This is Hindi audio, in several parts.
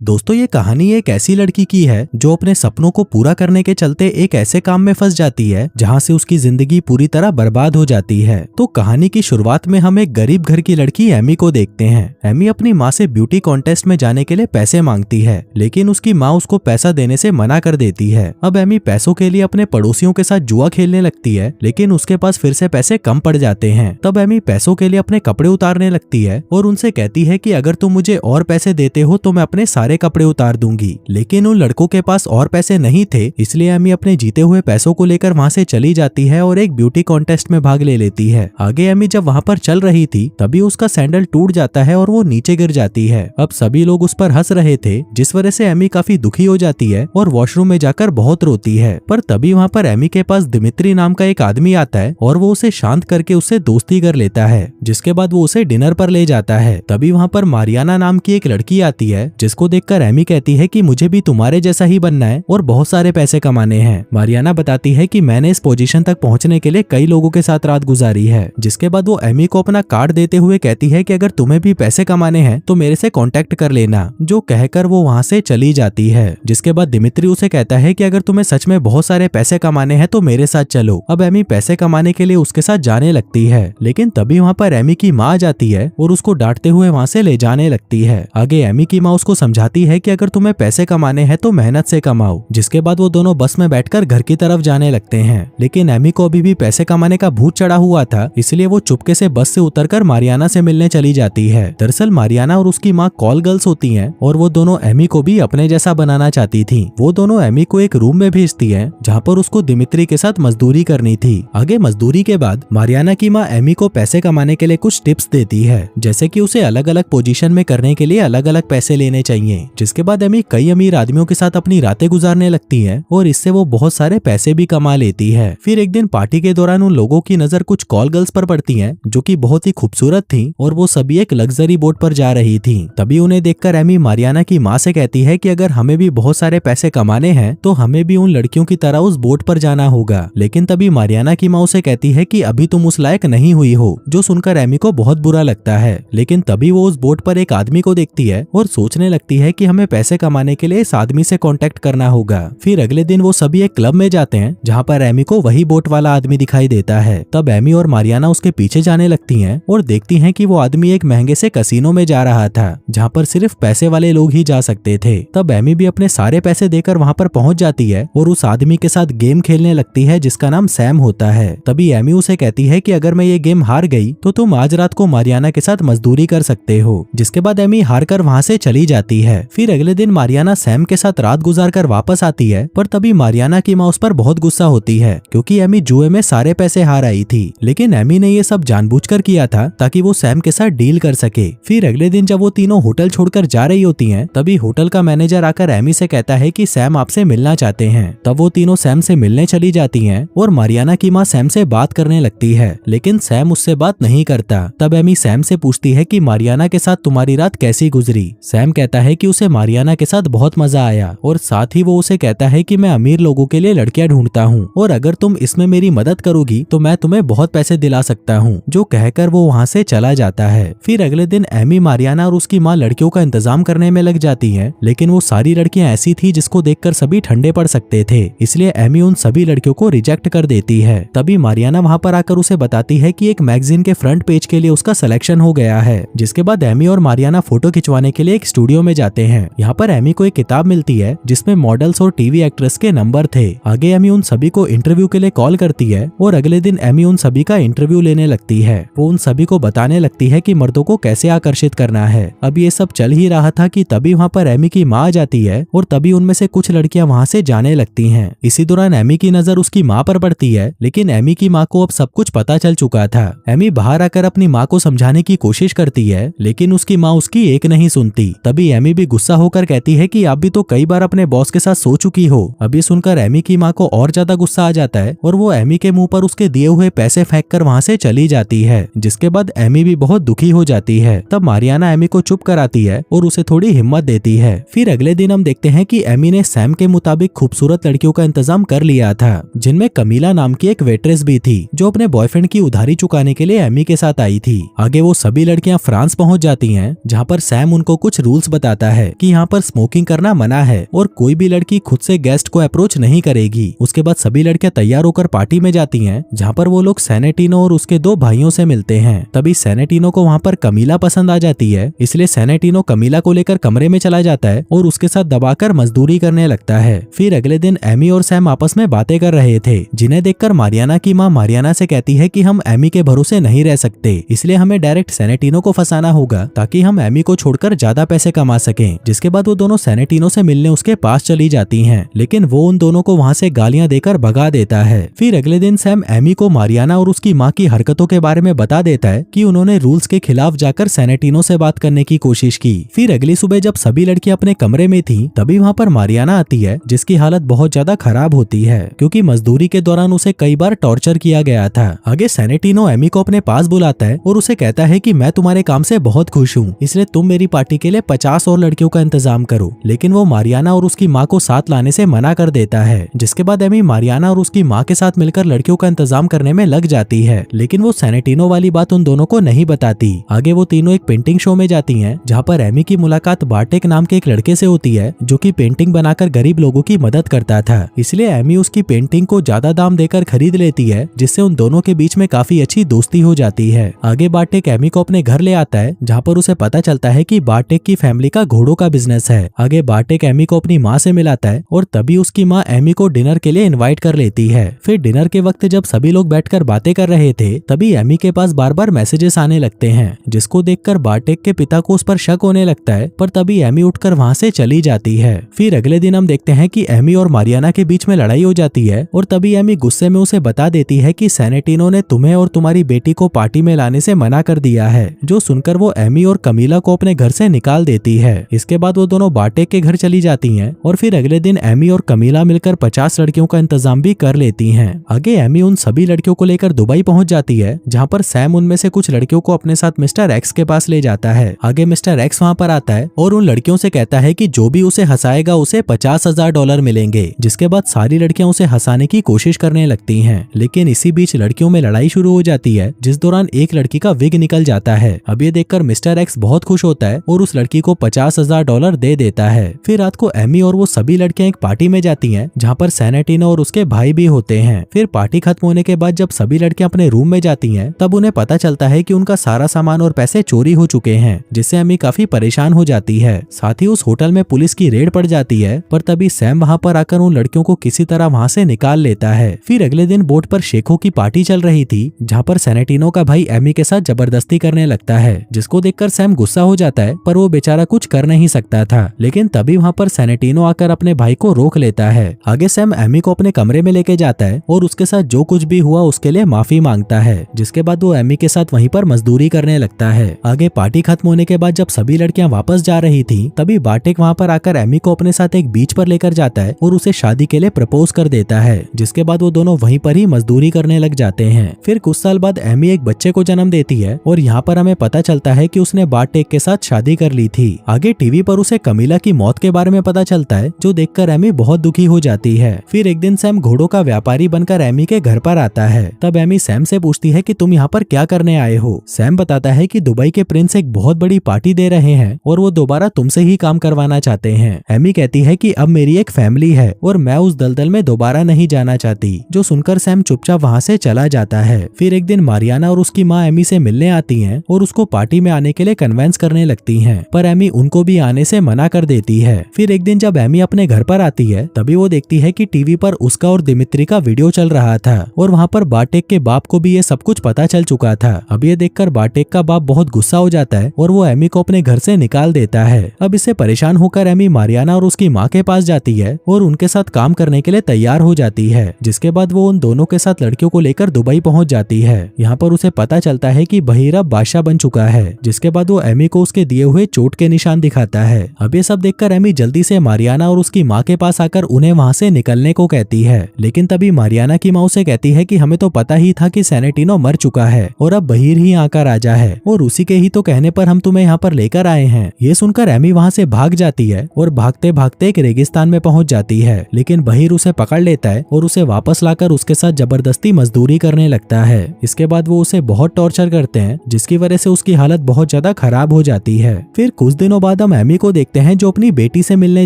दोस्तों, ये कहानी एक ऐसी लड़की की है जो अपने सपनों को पूरा करने के चलते एक ऐसे काम में फंस जाती है जहां से उसकी जिंदगी पूरी तरह बर्बाद हो जाती है। तो कहानी की शुरुआत में हम एक गरीब घर की लड़की एमी को देखते हैं। एमी अपनी माँ से ब्यूटी कॉन्टेस्ट में जाने के लिए पैसे मांगती है, लेकिन उसकी माँ उसको पैसा देने से मना कर देती है। अब एमी पैसों के लिए अपने पड़ोसियों के साथ जुआ खेलने लगती है, लेकिन उसके पास फिर से पैसे कम पड़ जाते हैं। तब एमी पैसों के लिए अपने कपड़े उतारने लगती है और उनसे कहती है कि अगर तुम मुझे और पैसे देते हो तो मैं अपने सारे कपड़े उतार दूंगी। लेकिन उन लड़कों के पास और पैसे नहीं थे, इसलिए एमी अपने जीते हुए पैसों को लेकर वहां से चली जाती है और एक ब्यूटी कॉन्टेस्ट में भाग ले लेती है। आगे एमी जब वहां पर चल रही थी तभी उसका सैंडल टूट जाता है और वो नीचे गिर जाती है। अब सभी लोग उस पर हंस रहे थे, जिस वजह से एमी काफी दुखी हो जाती है और वॉशरूम में जाकर बहुत रोती है। पर तभी वहां पर एमी के पास दिमित्री नाम का एक आदमी आता है और वो उसे शांत करके उससे दोस्ती कर लेता है, जिसके बाद वो उसे डिनर पर ले जाता है। तभी वहां पर मारियाना नाम की एक लड़की आती है, जिसको देखकर एमी कहती है कि मुझे भी तुम्हारे जैसा ही बनना है और बहुत सारे पैसे कमाने हैं। मारियाना बताती है कि मैंने इस पोजीशन तक पहुंचने के लिए कई लोगों के साथ रात गुजारी है। जिसके बाद वो एमी को अपना कार्ड देते हुए कहती है कि अगर तुम्हें भी पैसे कमाने हैं तो मेरे से कांटेक्ट कर लेना, जो कहकर वो वहां से चली जाती है। जिसके बाद दिमित्री उसे कहता है कि अगर तुम्हें सच में बहुत सारे पैसे कमाने हैं तो मेरे साथ चलो। अब एमी पैसे कमाने के लिए उसके साथ जाने लगती है, लेकिन तभी वहां पर एमी की माँ आ जाती है और उसको डांटते हुए वहां से ले जाने लगती है। आगे एमी की माँ उसको समझाती है कि अगर तुम्हें पैसे कमाने हैं तो मेहनत से कमाओ। जिसके बाद वो दोनों बस में बैठकर घर की तरफ जाने लगते हैं, लेकिन एमी को अभी भी पैसे कमाने का भूत चढ़ा हुआ था, इसलिए वो चुपके से बस से उतरकर मारियाना से मिलने चली जाती है। दरअसल मारियाना और उसकी माँ कॉल गर्ल्स होती हैं और वो दोनों एमी को भी अपने जैसा बनाना चाहती थी। वो दोनों एमी को एक रूम में भेजती है जहाँ पर उसको दिमित्री के साथ मजदूरी करनी थी। आगे मजदूरी के बाद मारियाना की माँ एमी को पैसे कमाने के लिए कुछ टिप्स देती है, जैसे कि उसे अलग अलग पोजीशन में करने के लिए अलग अलग पैसे लेने चाहिए। जिसके बाद एमी कई अमीर आदमियों के साथ अपनी रातें गुजारने लगती है और इससे वो बहुत सारे पैसे भी कमा लेती है। फिर एक दिन पार्टी के दौरान उन लोगों की नजर कुछ कॉल गर्ल्स पर पड़ती है, जो कि बहुत ही खूबसूरत थी और वो सभी एक लग्जरी बोट पर जा रही थी। तभी उन्हें देखकर एमी मारियाना की माँ से कहती है कि अगर हमें भी बहुत सारे पैसे कमाने हैं तो हमें भी उन लड़कियों की तरह उस बोट पर जाना होगा। लेकिन तभी मारियाना की माँ उसे कहती है कि अभी तुम उस लायक नहीं हुई हो, जो सुनकर एमी को बहुत बुरा लगता है। लेकिन तभी वो उस बोट पर एक आदमी को देखती है और सोचने लगती है कि हमें पैसे कमाने के लिए इस आदमी से कांटेक्ट करना होगा। फिर अगले दिन वो सभी एक क्लब में जाते हैं जहाँ पर एमी को वही बोट वाला आदमी दिखाई देता है। तब एमी और मारियाना उसके पीछे जाने लगती हैं और देखती हैं कि वो आदमी एक महंगे से कसीनो में जा रहा था, जहाँ पर सिर्फ पैसे वाले लोग ही जा सकते थे। तब एमी भी अपने सारे पैसे देकर वहाँ पर पहुँच जाती है और उस आदमी के साथ गेम खेलने लगती है जिसका नाम सैम होता है। तभी एमी उसे कहती है कि अगर मैं ये गेम हार गई तो तुम आज रात को मारियाना के साथ मजदूरी कर सकते हो। जिसके बाद एमी हार कर वहाँ से चली जाती है। फिर अगले दिन मारियाना सैम के साथ रात गुजार कर वापस आती है, पर तभी मारियाना की माँ उस पर बहुत गुस्सा होती है क्योंकि एमी जुए में सारे पैसे हार आई थी। लेकिन एमी ने ये सब जानबूझकर किया था ताकि वो सैम के साथ डील कर सके। फिर अगले दिन जब वो तीनों होटल छोड़कर जा रही होती हैं, तभी होटल का मैनेजर आकर एमी से कहता है कि सैम आपसे मिलना चाहते हैं। तब वो तीनों सैम से मिलने चली जाती हैं और मारियाना की माँ सैम से बात करने लगती है, लेकिन सैम उससे बात नहीं करता। तब एमी सैम से पूछती है कि मारियाना के साथ तुम्हारी रात कैसी गुजरी। सैम कहता है कि उसे मारियाना के साथ बहुत मजा आया और साथ ही वो उसे कहता है कि मैं अमीर लोगों के लिए लड़कियां ढूंढता हूँ और अगर तुम इसमें मेरी मदद करोगी तो मैं तुम्हें बहुत पैसे दिला सकता हूँ, जो कहकर वो वहाँ से चला जाता है। फिर अगले दिन एमी, मारियाना और उसकी माँ लड़कियों का इंतजाम करने में लग जाती है, लेकिन वो सारी लड़कियां ऐसी थी जिसको देखकर सभी ठंडे पड़ सकते थे, इसलिए एमी उन सभी लड़कियों को रिजेक्ट कर देती है। तभी मारियाना वहाँ पर आकर उसे बताती है कि एक मैगजीन के फ्रंट पेज के लिए उसका सिलेक्शन हो गया है। जिसके बाद एमी और मारियाना फोटो खिंचवाने के लिए एक स्टूडियो में जाते हैं। यहाँ पर एमी को एक किताब मिलती है जिसमें मॉडल्स और टीवी एक्ट्रेस के नंबर थे। आगे एमी उन सभी को इंटरव्यू के लिए कॉल करती है और अगले दिन एमी उन सभी का इंटरव्यू लेने लगती है। वो उन सभी को बताने लगती है कि मर्दों को कैसे आकर्षित करना है। अब ये सब चल ही रहा था कि तभी वहाँ पर एमी की माँ आ जाती है और तभी उनमें से कुछ लड़कियां वहाँ से जाने लगती हैं। इसी दौरान एमी की नजर उसकी माँ पर पड़ती है, लेकिन एमी की माँ को अब सब कुछ पता चल चुका था। एमी बाहर आकर अपनी माँ को समझाने की कोशिश करती है, लेकिन उसकी माँ उसकी एक नहीं सुनती। तभी एमी भी गुस्सा होकर कहती है कि आप भी तो कई बार अपने बॉस के साथ सो चुकी हो। अभी सुनकर एमी की माँ को और ज्यादा गुस्सा आ जाता है और वो एमी के मुंह पर उसके दिए हुए पैसे फेंककर वहाँ से चली जाती है। जिसके बाद एमी भी बहुत दुखी हो जाती है। तब मारियाना एमी को चुप कराती है और उसे थोड़ी हिम्मत देती है। फिर अगले दिन हम देखते हैं कि एमी ने सैम के मुताबिक खूबसूरत लड़कियों का इंतजाम कर लिया था, जिनमें कमीला नाम की एक वेट्रेस भी थी जो अपने बॉयफ्रेंड की उधारी चुकाने के लिए एमी के साथ आई थी। आगे वो सभी लड़कियां फ्रांस पहुंच जाती हैं, जहां पर सैम उनको कुछ रूल्स बताता जाता है कि यहाँ पर स्मोकिंग करना मना है और कोई भी लड़की खुद से गेस्ट को अप्रोच नहीं करेगी। उसके बाद सभी लड़कियां तैयार होकर पार्टी में जाती हैं, जहाँ पर वो लोग सेनेटिनो और उसके 2 भाइयों से मिलते हैं। तभी सेनेटिनो को वहाँ पर कमीला पसंद आ जाती है, इसलिए सेनेटिनो कमीला को लेकर कमरे में चला जाता है और उसके साथ दबाकर मजदूरी करने लगता है। फिर अगले दिन एमी और सैम आपस में बातें कर रहे थे, जिन्हें देखकर मारियाना की माँ मारियाना से कहती है कि हम एमी के भरोसे नहीं रह सकते, इसलिए हमें डायरेक्ट सेनेटिनो को फंसाना होगा ताकि हम एमी को छोड़कर ज्यादा पैसे कमा सकें। जिसके बाद वो दोनों सेनेटिनो से मिलने उसके पास चली जाती हैं, लेकिन वो उन दोनों को वहाँ से गालियां देकर भगा देता है। फिर अगले दिन सैम एमी को मारियाना और उसकी माँ की हरकतों के बारे में बता देता है कि उन्होंने रूल्स के खिलाफ जाकर सेनेटिनो से बात करने की कोशिश की। फिर अगली सुबह जब सभी लड़कियां अपने कमरे में थी, तभी वहाँ पर मारियाना आती है, जिसकी हालत बहुत ज्यादा खराब होती है क्योंकि मजदूरी के दौरान उसे कई बार टॉर्चर किया गया था। आगे सेनेटिनो एमी को अपने पास बुलाता है और उसे कहता है कि मैं तुम्हारे काम से बहुत खुश हूँ, इसलिए तुम मेरी पार्टी के लिए 50 और लड़कियों का इंतजाम करो। लेकिन वो मारियाना और उसकी माँ को साथ लाने से मना कर देता है। जिसके बाद एमी मारियाना और उसकी माँ के साथ मिलकर लड़कियों का इंतजाम करने में लग जाती है, लेकिन वो सेनेटिनो वाली बात उन दोनों को नहीं बताती। आगे वो तीनों एक पेंटिंग शो में जाती हैं, जहाँ पर एमी की मुलाकात बार्टेक नाम के एक लड़के से होती है, जो कि पेंटिंग बनाकर गरीब लोगों की मदद करता था। इसलिए एमी उसकी पेंटिंग को ज्यादा दाम देकर खरीद लेती है, जिससे उन दोनों के बीच में काफी अच्छी दोस्ती हो जाती है। आगे बार्टेक एमी को अपने घर ले आता है, जहाँ पर उसे पता चलता है कि बार्टेक की फैमिली का घोड़ों का बिजनेस है। आगे बार्टेक एमी को अपनी माँ से मिलाता है और तभी उसकी माँ एमी को डिनर के लिए इनवाइट कर लेती है। फिर डिनर के वक्त जब सभी लोग बैठकर बातें कर रहे थे, तभी एमी के पास बार बार मैसेजेस आने लगते हैं, जिसको देखकर बार्टेक के पिता को उस पर शक होने लगता है, पर तभी एमी उठकर वहाँ से चली जाती है। फिर अगले दिन हम देखते हैं कि एमी और मारियाना के बीच में लड़ाई हो जाती है और तभी एमी गुस्से में उसे बता देती है कि सेनेटिनो ने तुम्हें और तुम्हारी बेटी को पार्टी में लाने से मना कर दिया है। जो सुनकर वो एमी और कमीला को अपने घर से निकाल देती है। इसके बाद वो दोनों बार्टेक के घर चली जाती हैं और फिर अगले दिन एमी और कमीला मिलकर 50 लड़कियों का इंतजाम भी कर लेती हैं। आगे एमी उन सभी लड़कियों को लेकर दुबई पहुंच जाती है, जहां पर सैम उनमें से कुछ लड़कियों को अपने साथ मिस्टर एक्स के पास ले जाता है। आगे मिस्टर एक्स वहां पर आता है और उन लड़कियों से कहता है कि जो भी उसे हंसाएगा उसे $50,000 मिलेंगे। जिसके बाद सारी लड़कियां उसे हंसाने की कोशिश करने लगती हैं, लेकिन इसी बीच लड़कियों में लड़ाई शुरू हो जाती है, जिस दौरान एक लड़की का विग निकल जाता है। अब ये देखकर मिस्टर एक्स बहुत खुश होता है और उस लड़की को $50,000 दे देता है। फिर रात को एमी और वो सभी लड़कियां एक पार्टी में जाती हैं, जहां पर सेनेटिनो और उसके भाई भी होते हैं। फिर पार्टी खत्म होने के बाद जब सभी लड़कियां अपने रूम में जाती हैं, तब उन्हें पता चलता है कि उनका सारा सामान और पैसे चोरी हो चुके हैं, जिससे एमी काफी परेशान हो जाती है। साथ ही उस होटल में पुलिस की रेड पड़ जाती है, पर तभी सैम वहां पर आकर उन लड़कियों को किसी तरह वहां से निकाल लेता है। फिर अगले दिन बोट पर शेखों की पार्टी चल रही थी, जहाँ पर सेनेटिनो का भाई एमी के साथ जबरदस्ती करने लगता है, जिसको देखकर सैम गुस्सा हो जाता है, पर वो बेचारा कुछ कर नहीं सकता था। लेकिन तभी वहाँ पर सेनेटिनो आकर अपने भाई को रोक लेता है। आगे सैम एमी को अपने कमरे में लेके जाता है और उसके साथ जो कुछ भी हुआ उसके लिए माफी मांगता है, जिसके बाद वो एमी के साथ वहीं पर मजदूरी करने लगता है। आगे पार्टी खत्म होने के बाद जब सभी लड़कियां वापस जा रही थी, तभी बार्टेक वहाँ पर आकर एमी को अपने साथ एक बीच पर लेकर जाता है और उसे शादी के लिए प्रपोज कर देता है, जिसके बाद वो दोनों वहीं पर ही मजदूरी करने लग जाते हैं। फिर कुछ साल बाद एमी एक बच्चे को जन्म देती है और यहाँ पर हमें पता चलता है कि उसने बार्टेक के साथ शादी कर ली थी। आगे टीवी पर उसे कमीला की मौत के बारे में पता चलता है, जो देखकर एमी बहुत दुखी हो जाती है। फिर एक दिन सैम घोड़ों का व्यापारी बनकर एमी के घर पर आता है। तब एमी सैम से पूछती है कि तुम यहाँ पर क्या करने आए हो। सैम बताता है कि दुबई के प्रिंस एक बहुत बड़ी पार्टी दे रहे हैं और वो दोबारा तुमसे ही काम करवाना चाहते हैं। एमी कहती है कि अब मेरी एक फैमिली है और मैं उस दलदल में दोबारा नहीं जाना चाहती। जो सुनकर सैम चुपचाप वहाँ से चला जाता है। फिर एक दिन मारियाना और उसकी माँ एमी से मिलने आती हैं और उसको पार्टी में आने के लिए कन्वेंस करने लगती हैं, पर एमी उनको भी आने से मना कर देती है। फिर एक दिन जब एमी अपने घर पर आती है, तभी वो देखती है कि टीवी पर उसका और दिमित्री का वीडियो चल रहा था और वहाँ पर बार्टेक के बाप को भी ये सब कुछ पता चल चुका था। अब ये देखकर बार्टेक का बाप बहुत गुस्सा हो जाता है और वो एमी को अपने घर से निकाल देता है। अब इससे परेशान होकर एमी मारियाना और उसकी माँ के पास जाती है और उनके साथ काम करने के लिए तैयार हो जाती है, जिसके बाद वो उन दोनों के साथ लड़कियों को लेकर दुबई पहुंच जाती है। यहाँ पर उसे पता चलता है कि बहीर अब बादशाह बन चुका है, जिसके बाद वो एमी को उसके दिए हुए चोट के निशान दिखाता है। अब ये सब देखकर एमी जल्दी से मारियाना और उसकी माँ के पास आकर उन्हें वहाँ से निकलने को कहती है, लेकिन तभी मारियाना की माँ उसे कहती है कि हमें तो पता ही था कि सेनेटिनो मर चुका है और अब बहीर ही यहाँ का राजा है और उसी के ही तो कहने पर हम तुम्हें यहाँ पर लेकर आए हैं। ये सुनकर एमी वहाँ से भाग जाती है और भागते भागते एक रेगिस्तान में पहुंच जाती है, लेकिन बहीर उसे पकड़ लेता है और उसे वापस लाकर उसके साथ जबरदस्ती मजदूरी करने लगता है। इसके बाद वो उसे बहुत टॉर्चर करते हैं, जिसकी वजह से उसकी हालत बहुत ज्यादा खराब हो जाती है। फिर कुछ दिनों बाद बाद हम एमी को देखते हैं जो अपनी बेटी से मिलने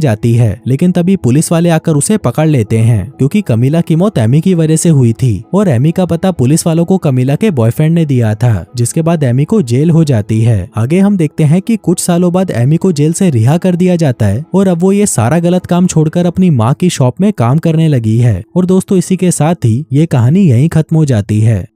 जाती है, लेकिन तभी पुलिस वाले आकर उसे पकड़ लेते हैं क्योंकि कमीला की मौत एमी की वजह से हुई थी और एमी का पता पुलिस वालों को कमीला के बॉयफ्रेंड ने दिया था, जिसके बाद एमी को जेल हो जाती है। आगे हम देखते हैं कि कुछ सालों बाद एमी को जेल से रिहा कर दिया जाता है और अब वो ये सारा गलत काम छोड़कर अपनी माँ की शॉप में काम करने लगी है। और दोस्तों, इसी के साथ ही ये कहानी यहीं खत्म हो जाती है।